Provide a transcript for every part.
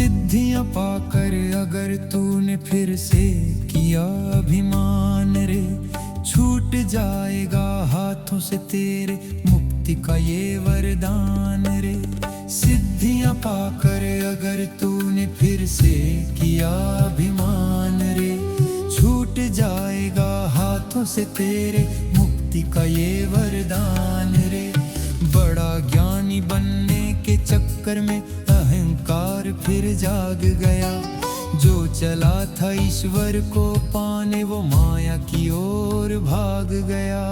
सिद्धियां पाकर अगर तूने फिर से किया अभिमान रे, छूट जाएगा हाथों से तेरे मुक्ति का ये वरदान रे। सिद्धियां पाकर अगर तूने फिर से किया अभिमान रे, छूट जाएगा हाथों से तेरे मुक्ति का ये वरदान रे। बड़ा ज्ञानी बनने के चक्कर में अहंकार फिर जाग गया, जो चला था ईश्वर को पाने वो माया की ओर भाग गया।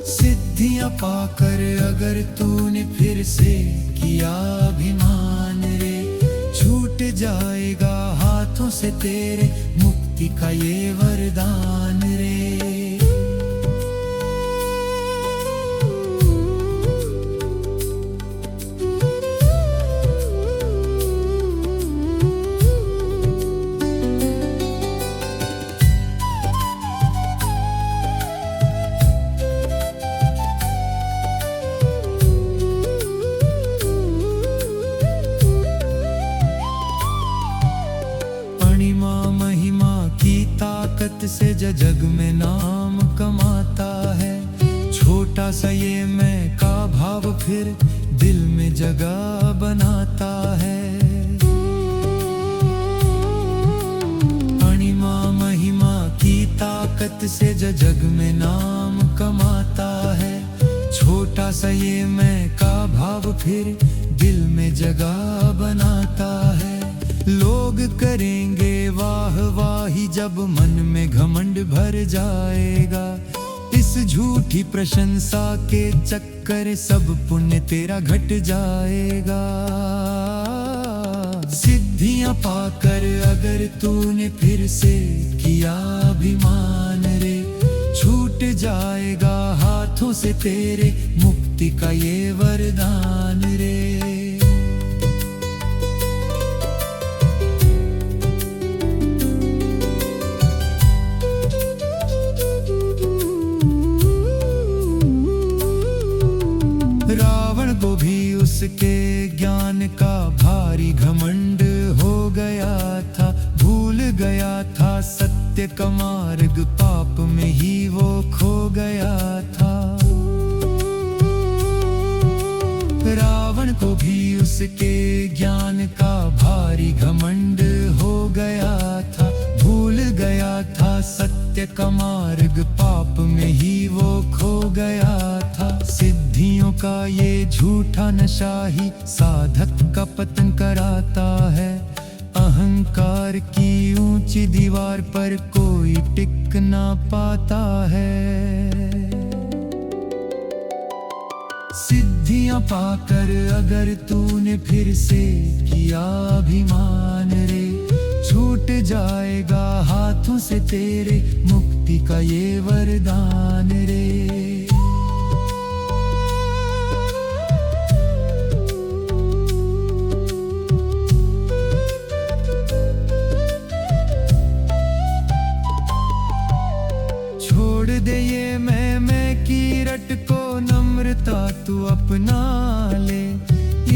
सिद्धियां पाकर अगर तूने फिर से किया अभिमान रे, छूट जाएगा हाथों से तेरे मुक्ति का ये वरदान रे। महिमा की ताकत से जग में नाम कमाता है, छोटा सा ये मैं का भाव फिर दिल में जगह बनाता है। अणिमा महिमा की ताकत से जग में नाम कमाता है, छोटा सा ये मैं का भाव फिर दिल में जगह बनाता है। लोग करेंगे वाह वाही जब मन में घमंड भर जाएगा, इस झूठी प्रशंसा के चक्कर सब पुण्य तेरा घट जाएगा। सिद्धियां पाकर अगर तूने फिर से किया अभिमान रे, छूट जाएगा हाथों से तेरे मुक्ति का ये वरदान रे। रावण को भी उसके ज्ञान का भारी घमंड हो गया था, भूल गया था सत्य का मार्ग, पाप में ही वो खो गया था। रावण को भी उसके ज्ञान का भारी घमंड हो गया था, भूल गया था सत्य का मार्ग, पाप में ही वो खो गया था। सिद्धियों का ये झूठा नशा ही साधक का पतन कराता है, अहंकार की ऊंची दीवार पर कोई टिक ना पाता है। सिद्धियां पाकर अगर तूने फिर से किया अभिमान रे, छूट जाएगा हाथों से तेरे मुक्ति का ये वरदान रे। छोड़ दे ये मैं की रट को, नम्रता तू अपना ले,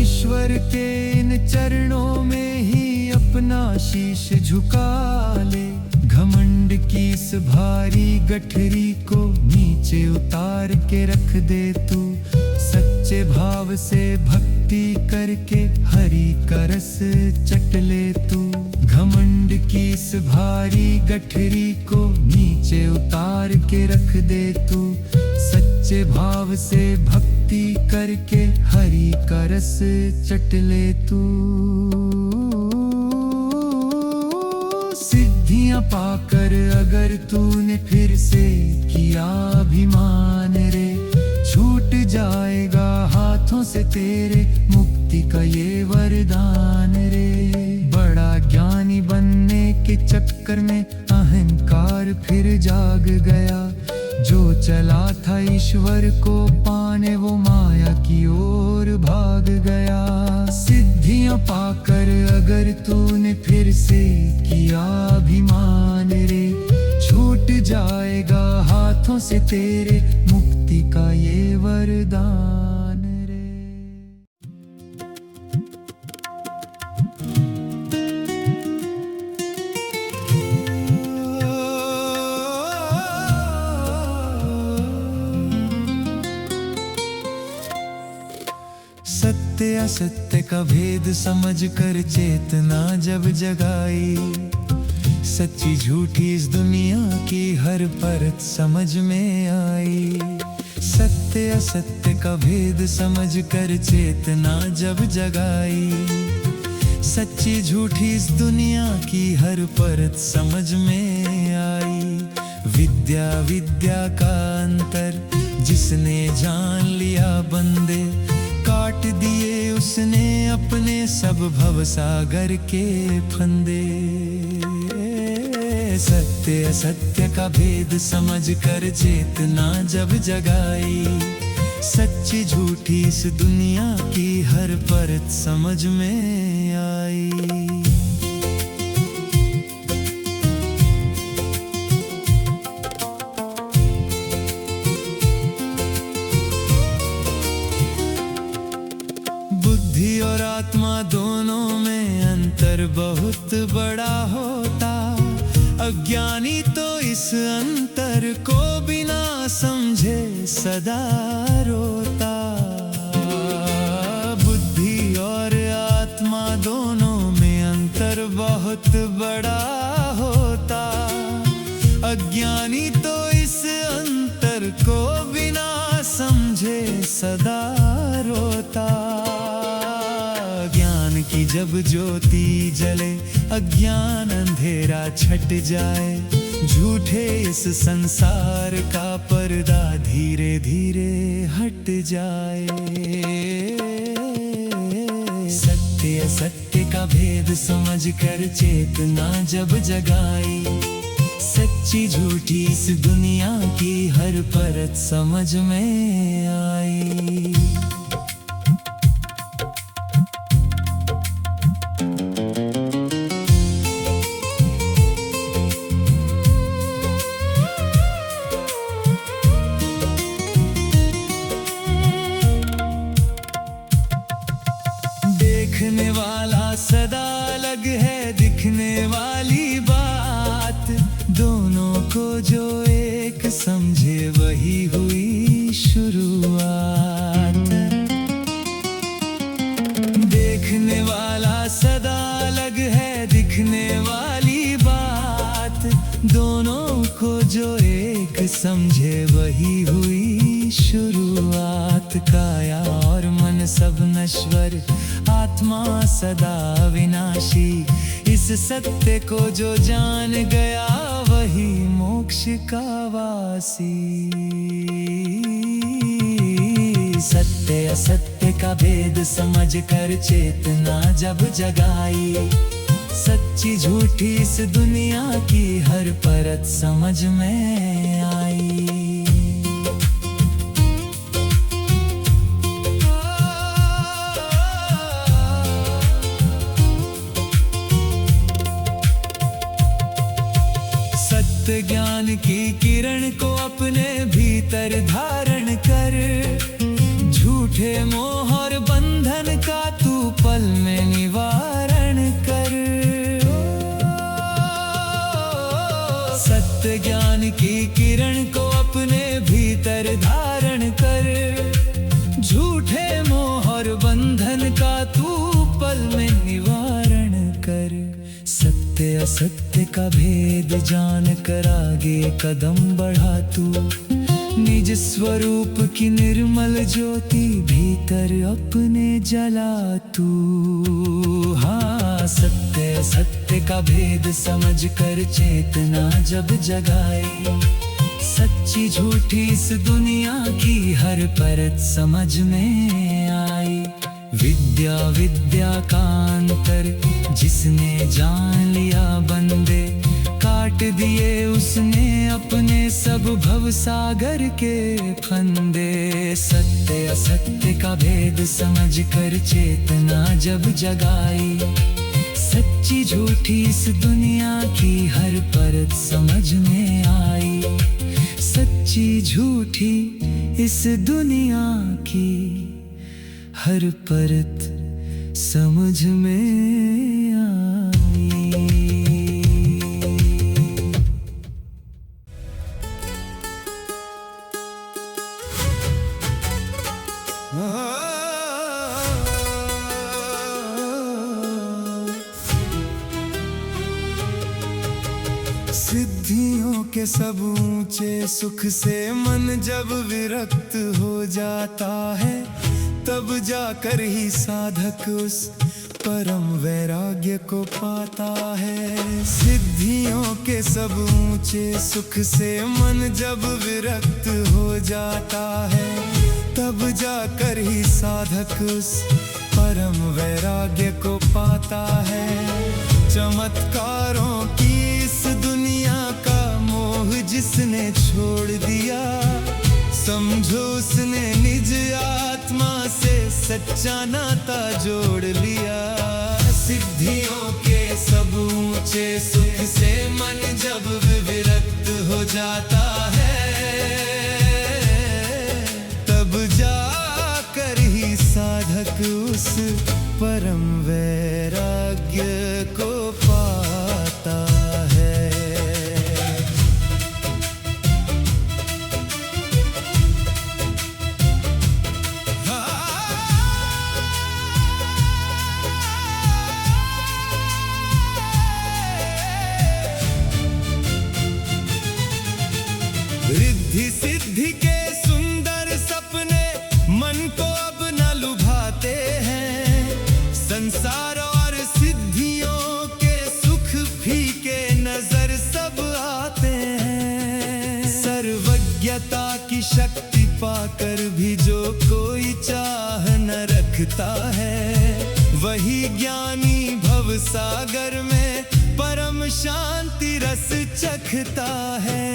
ईश्वर के इन चरणों में ही अपना शीश झुका ले। घमंड की इस भारी गठरी को नीचे उतार के रख दे तू, सच्चे भाव से भक्ति करके हरि का रस चट ले तू। घमंड की इस भारी गठरी को नीचे उतार के रख दे तू, सच्चे भाव से भक्ति करके हरि का रस चट ले तू। सिद्धियां पाकर अगर तूने फिर से किया अभिमान रे, छूट जाएगा हाथों से तेरे मुक्ति का ये वरदान रे। बड़ा ज्ञानी बनने के चक्कर में अहंकार फिर जाग गया, जो चला था ईश्वर को पाने वो माया की ओर भाग गया। सिद्धियां पाकर अगर तूने फिर से किया अभिमान रे, छूट जाएगा हाथों से तेरे मुक्ति का ये वरदान रे। असत्य का भेद समझ कर चेतना जब जगाई, सच्ची झूठी इस दुनिया की हर परत समझ में आई। सत्य असत्य का भेद समझ कर चेतना जब जगाई, सच्ची झूठी इस दुनिया की हर परत समझ में आई। विद्या विद्या का अंतर जिसने जान लिया बंदे, काट दिए उसने अपने सब भवसागर के फंदे। सत्य असत्य का भेद समझ कर चेतना जब जगाई, सच्ची झूठी इस दुनिया की हर परत समझ में आई। बुद्धि और आत्मा दोनों में अंतर बहुत बड़ा होता, अज्ञानी तो इस अंतर को बिना समझे सदा रोता। बुद्धि और आत्मा दोनों में अंतर बहुत बड़ा होता, अज्ञानी तो इस अंतर को बिना समझे सदा रोता। ज्ञान की जब ज्योति जले, अज्ञान अंधेरा छट जाए, झूठे इस संसार का पर्दा धीरे धीरे हट जाए। सत्य असत्य का भेद समझ कर चेतना जब जगाई, सच्ची झूठी इस दुनिया की हर परत समझ में आई। देखने वाला सदा अलग है दिखने वाली बात, दोनों को जो एक समझे वही हुई शुरुआत। देखने वाला सदा अलग है दिखने वाली बात, दोनों को जो एक समझे वही हुई शुरुआत। काया और मन सब नश्वर, आत्मा सदा विनाशी, इस सत्य को जो जान गया वही मोक्ष का वासी। सत्य असत्य का भेद समझ कर चेतना जब जगाई, सच्ची झूठी इस दुनिया की हर परत समझ में आई। सत्य ज्ञान की किरण को अपने भीतर धारण कर, झूठे मोह और बंधन का तू पल में निवारण कर। सत्य ज्ञान की किरण को अपने भीतर धारण कर, झूठे मोह और बंधन का तू पल में निवारण कर। सत्य असत्य का भेद जान कर आगे कदम बढ़ा तू, निज स्वरूप की निर्मल ज्योति भीतर अपने जला तू। हाँ, सत्य असत्य का भेद समझ कर चेतना जब जगाई, सच्ची झूठी इस दुनिया की हर परत समझ में आई। विद्या विद्या का अंतर जिसने जान लिया बंदे, काट दिए उसने अपने सब भवसागर के फंदे। सत्य असत्य का भेद समझ कर चेतना जब जगाई, सच्ची झूठी इस दुनिया की हर परत समझ में आई। सच्ची झूठी इस दुनिया की हर परत समझ में आई। सिद्धियों के सब ऊंचे सुख से मन जब विरक्त हो जाता है, तब जाकर ही साधक उस परम वैराग्य को पाता है। सिद्धियों के सब ऊंचे सुख से मन जब विरक्त हो जाता है, तब जाकर ही साधक उस परम वैराग्य को पाता है। चमत्कारों की इस दुनिया का मोह जिसने छोड़ दिया, समझो उसने निज आत्मा से सच्चा नाता जोड़ लिया। सिद्धियों के सब ऊंचे सुख से मन जब विरक्त हो जाता है, तब जाकर ही साधक उस परम वैराग्य को पाता है। रिद्धि सिद्धि के सुंदर सपने मन को अब न लुभाते हैं। संसार और सिद्धियों के सुख फीके नजर सब आते हैं। सर्वज्ञता की शक्ति पाकर भी जो कोई चाह न रखता है, वही ज्ञानी भव सागर में परम शांति रस चखता है।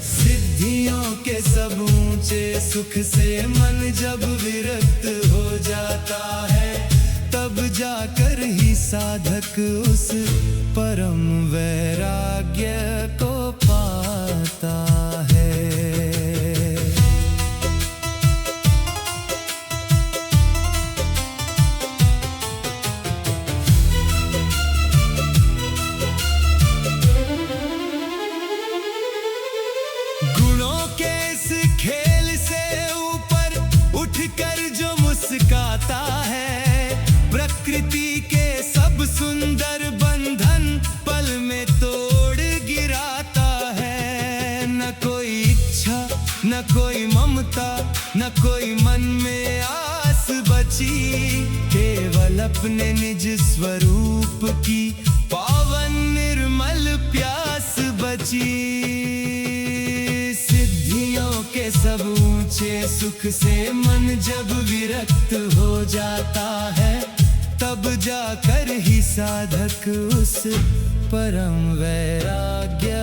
सिद्धियों के सब ऊंचे सुख से मन जब विरक्त हो जाता है, तब जाकर ही साधक उस परम वैराग्य को पाता है। गुणों के इस खेल से ऊपर उठकर जो मुस्काता है, प्रकृति के सब सुंदर बंधन पल में तोड़ गिराता है। न कोई इच्छा, न कोई ममता, न कोई मन में आस बची, केवल अपने निज स्वरूप की पावन निर्मल प्यास बची। सिद्धियों के सब ऊंचे सुख से मन जब विरक्त हो जाता है, तब जाकर ही साधक उस परम वैराग्य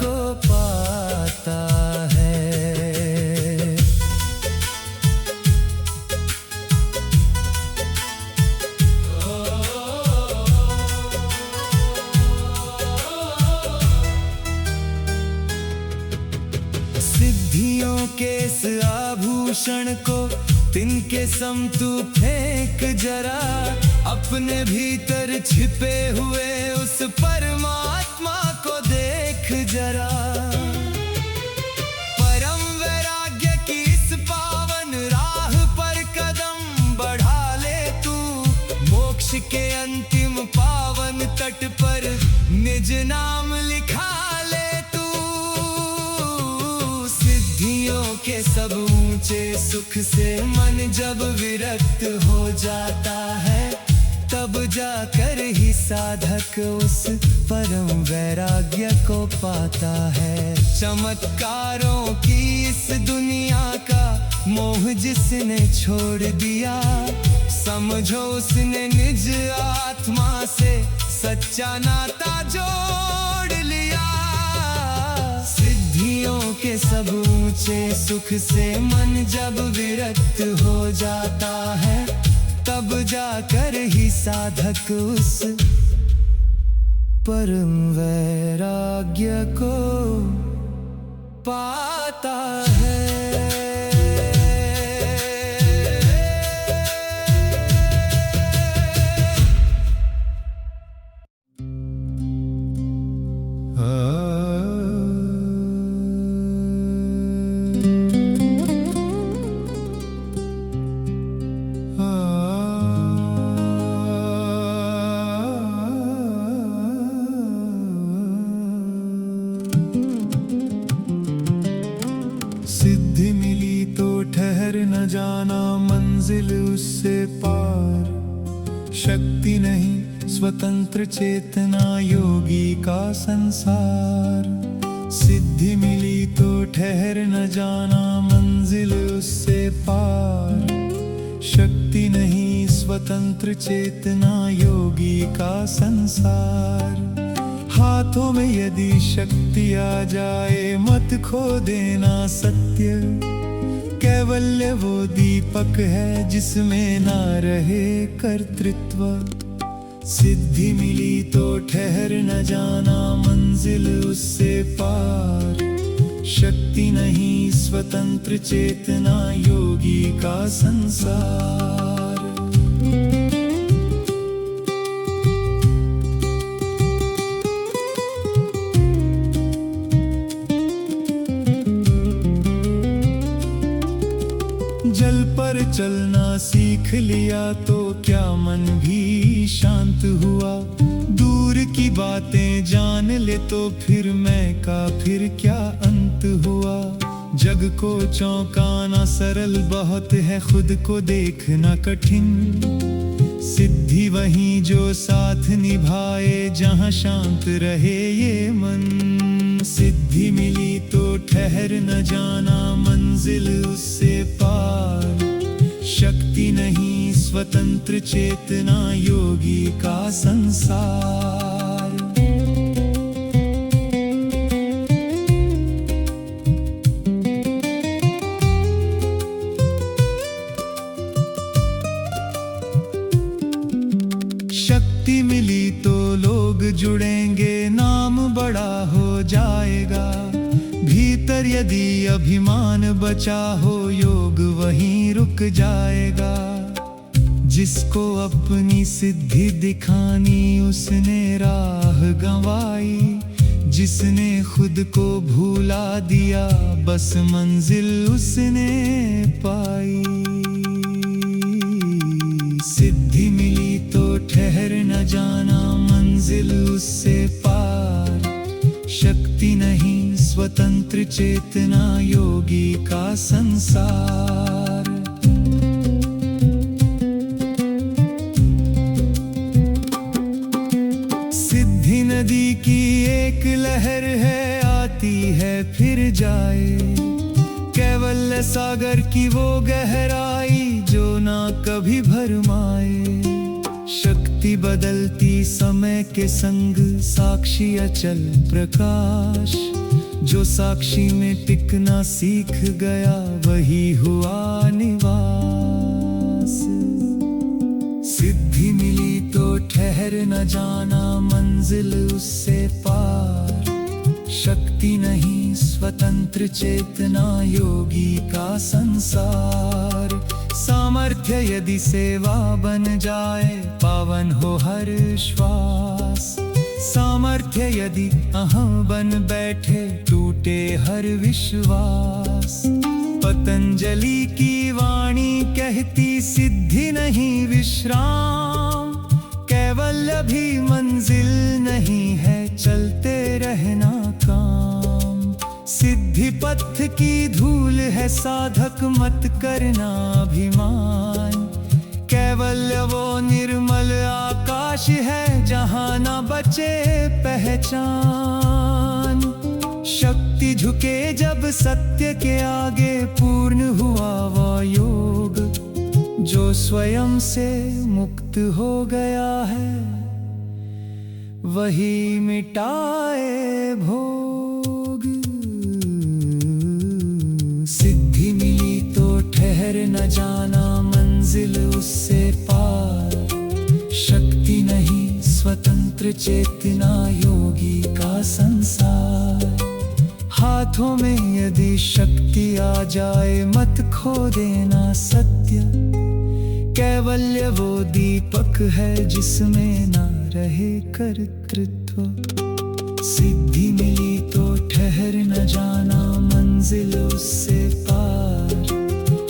को पाता है। सिद्धियों के इस आभूषण को तिनके सम तू फेंक जरा, अपने भीतर छिपे हुए उस परमात्मा को देख जरा। परम वैराग्य की इस पावन राह पर कदम बढ़ा ले तू, मोक्ष के अंतिम पावन तट पर निज नाम लिखा ले तू। सिद्धियों के सब ऊंचे सुख से मन जब विरक्त हो जाता है, तब जाकर ही साधक उस परम वैराग्य को पाता है। चमत्कारों की इस दुनिया का मोह जिसने छोड़ दिया, समझो उसने निज आत्मा से सच्चा नाता जोड़ लिया। सिद्धियों के सब ऊंचे सुख से मन जब विरक्त हो जाता है, तब जाकर ही साधक उस परम वैराग्य को पाता है। शक्ति नहीं स्वतंत्र चेतना योगी का संसार। सिद्धि मिली तो ठहर न जाना मंजिल उससे पार। शक्ति नहीं स्वतंत्र चेतना योगी का संसार। हाथों में यदि शक्ति आ जाए मत खो देना सत्य। कैवल्य वो दीपक है जिसमें ना रहे कर्तृत्व। सिद्धि मिली तो ठहर न जाना मंजिल उससे पार। शक्ति नहीं स्वतंत्र चेतना योगी का संसार। जल पर चलना सीख लिया तो क्या मन भी शांत हुआ। दूर की बातें जान ले तो फिर मैं का फिर क्या अंत हुआ। जग को चौंकाना सरल बहुत है, खुद को देखना कठिन। सिद्धि वहीं जो साथ निभाए जहां शांत रहे ये मन। सिद्धि मिली तो ठहर न जाना मंजिल उससे पार। शक्ति नहीं स्वतंत्र चेतना योगी का संसार। शक्ति मिली तो लोग जुड़ेंगे, नाम बड़ा हो जाएगा। भीतर यदि अभिमान बचा हो योग वहीं रुक जाएगा। जिसको अपनी सिद्धि दिखानी उसने राह गंवाई। जिसने खुद को भूला दिया बस मंजिल उसने पाई। सिद्धि मिली तो ठहर न जाना मंजिल उससे पार। शक्ति नहीं स्वतंत्र चेतना योगी का संसार। सिद्धि नदी की एक लहर है, आती है फिर जाए। कैवल्य सागर की वो गहराई जो ना कभी भरमाए। शक्ति बदलती समय के संग, साक्षी अचल प्रकाश। जो साक्षी में टिकना सीख गया वही हुआ निवास। सिद्धि मिली तो ठहर न जाना मंजिल उससे पार। शक्ति नहीं स्वतंत्र चेतना योगी का संसार। सामर्थ्य यदि सेवा बन जाए पावन हो हर श्वास। सामर्थ्य यदि अहं बन बैठे टूटे हर विश्वास। पतंजलि की वाणी कहती सिद्धि नहीं विश्राम। कैवल्य भी मंजिल नहीं है चलते रहना काम। सिद्धि पथ की धूल है साधक मत करना अभिमान। कैवल्य वो निर्मल आकाश है जहां न बचे पहचान। शक्ति झुके जब सत्य के आगे पूर्ण हुआ वो योग। जो स्वयं से मुक्त हो गया है वही मिटाए भोग। सिद्धि मिली तो ठहर न जाना मंजिल उससे पार। शक्ति नहीं स्वतंत्र चेतना योगी का संसार। हाथों में यदि शक्ति आ जाए मत खो देना सत्य। कैवल्य वो दीपक है जिसमें ना रहे कर्तृत्व। सिद्धि मिली तो ठहर न जाना मंजिल उससे पार।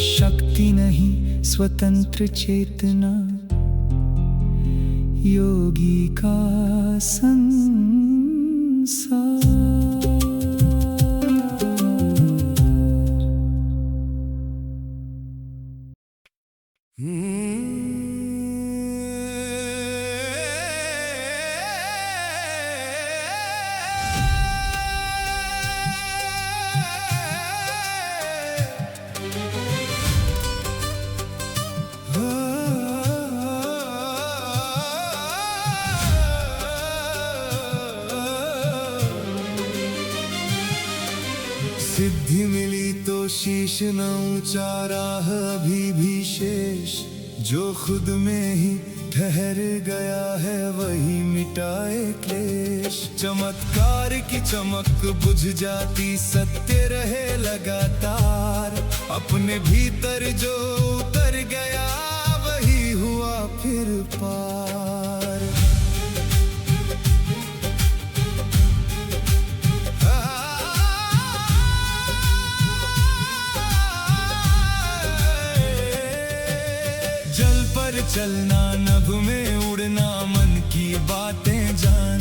शक्ति नहीं स्वतंत्र चेतना योगी का संसार। शीश न ऊंचा राह अभी भी शेष, जो खुद में ही ठहर गया है वही मिटाए क्लेश। चमत्कार की चमक बुझ जाती सत्य रहे लगातार, अपने भीतर जो उतर गया वही हुआ फिर पार। जल पर चलना नभ में उड़ना मन की बातें जान,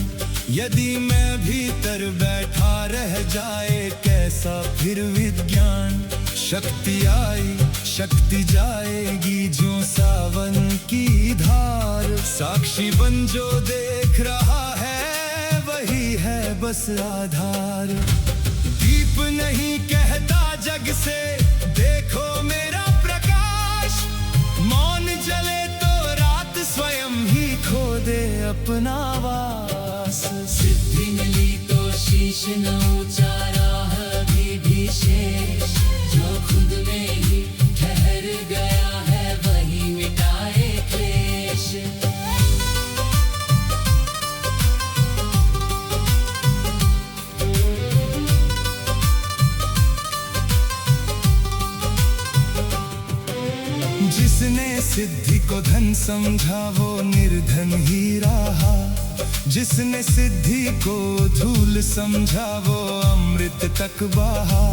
यदि मैं भीतर बैठा रह जाए कैसा फिर विज्ञान। शक्ति आई शक्ति जाएगी जो सावन की धार, साक्षी बन जो देख रहा है वही है बस आधार। दीप नहीं कहता जग से देखो मेरा प्रकाश, मौन जले तो रात स्वयं ही खो दे अपना वास। सिद्धि मिली तो शीश न ऊंचा राह भी शेष, जो खुद में ही ठहर गया है वही मिटाए क्लेश। जिसने सिद्धि को धन समझा वो निर्धन ही रहा, जिसने सिद्धि को धूल समझा वो अमृत तक बहा।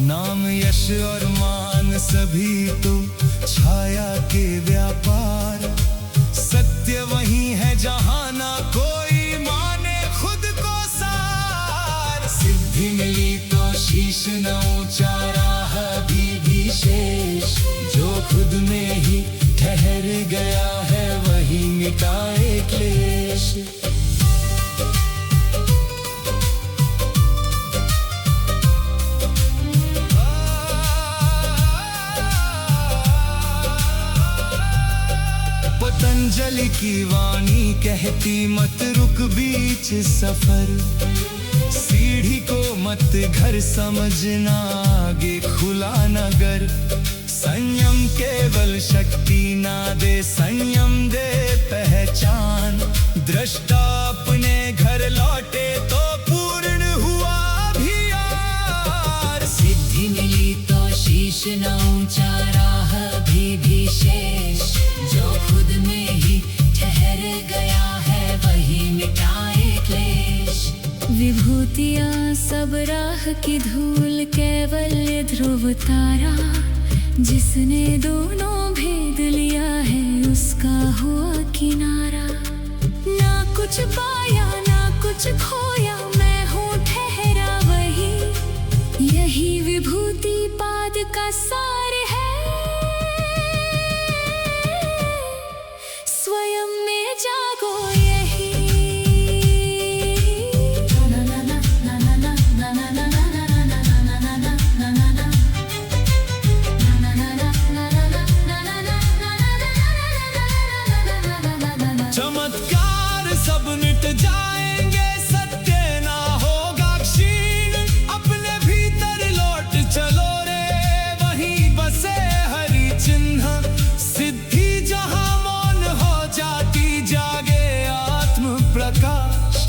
नाम यश और मान सभी तो छाया के व्यापार, सत्य वही है जहां ना कोई माने खुद को सार। सिद्धि मिली तो शीश न ऊंचा राह भी शेष, जो खुद में ही ठहर गया है वही मिटाए क्लेश। पतंजलि की वाणी कहती मत रुक बीच सफर, सीढ़ी को मत घर समझना आगे खुला नगर। संयम केवल शक्ति ना दे संयम दे पहचान, दृष्टा अपने घर लौटे तो पूर्ण हुआ अभियान। सिद्धि मिली तो शीश न ऊंचा राह भी शेष, जो खुद में ही ठहर गया है वही मिटाए क्लेश। विभूतियाँ सब राह की धूल कैवल्य ध्रुव तारा, जिसने दोनों भेद लिया है उसका हुआ किनारा। ना कुछ पाया ना कुछ खोया मैं हूँ ठहरा वही, यही विभूति पाद का सार है। स्वयं में जागो यही। चमत्कार सब मिट जाएंगे सत्य ना होगा क्षीण, अपने भीतर लौट चलो रे वहीं बसे हरि चिन्ह। सिद्धि जहां मौन हो जाती जागे आत्म प्रकाश,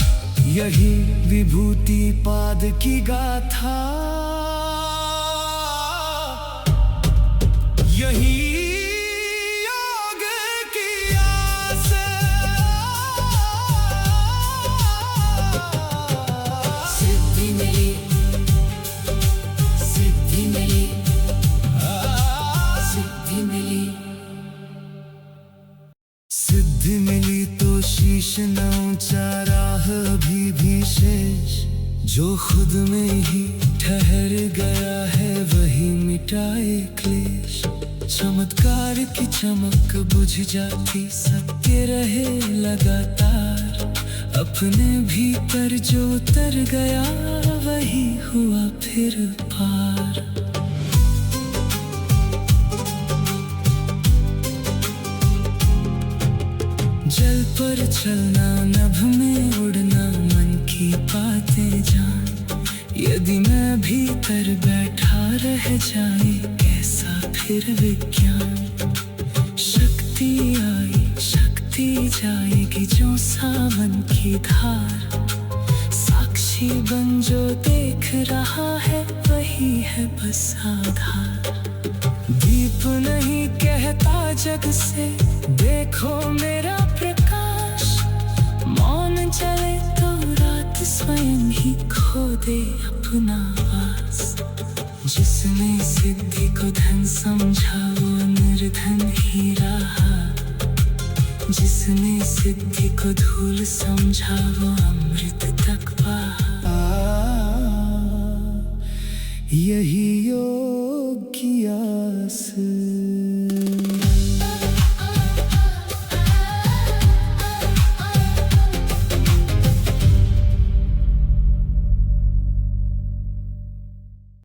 यही विभूति पाद की गाथा। यही सिद्धि मिली तो शीश न ऊंचा राह भी शेष, जो खुद में ही ठहर गया है वही मिटाए क्लेश। चमत्कार की चमक बुझ जाती सत्य रहे लगातार, अपने भीतर जो उतर गया वही हुआ फिर पार। जल पर चलना नभ में उड़ना मन की बातें जान, यदि मैं भीतर बैठा रह जाए कैसा फिर विज्ञान। शक्ति आई शक्ति जाएगी जो सावन की धार। साक्षी बन जो देख रहा है वही है बस आधार। दीप नहीं कहता जग से देखो मेरा प्रकाश। मौन चले तो रात स्वयं ही खो दे अपना वास। जिसने सिद्धि को धन समझा वो निर्धन ही रहा। जिसने सिद्धि को धूल समझा वो अमृत तक पाया। यही योग की आस।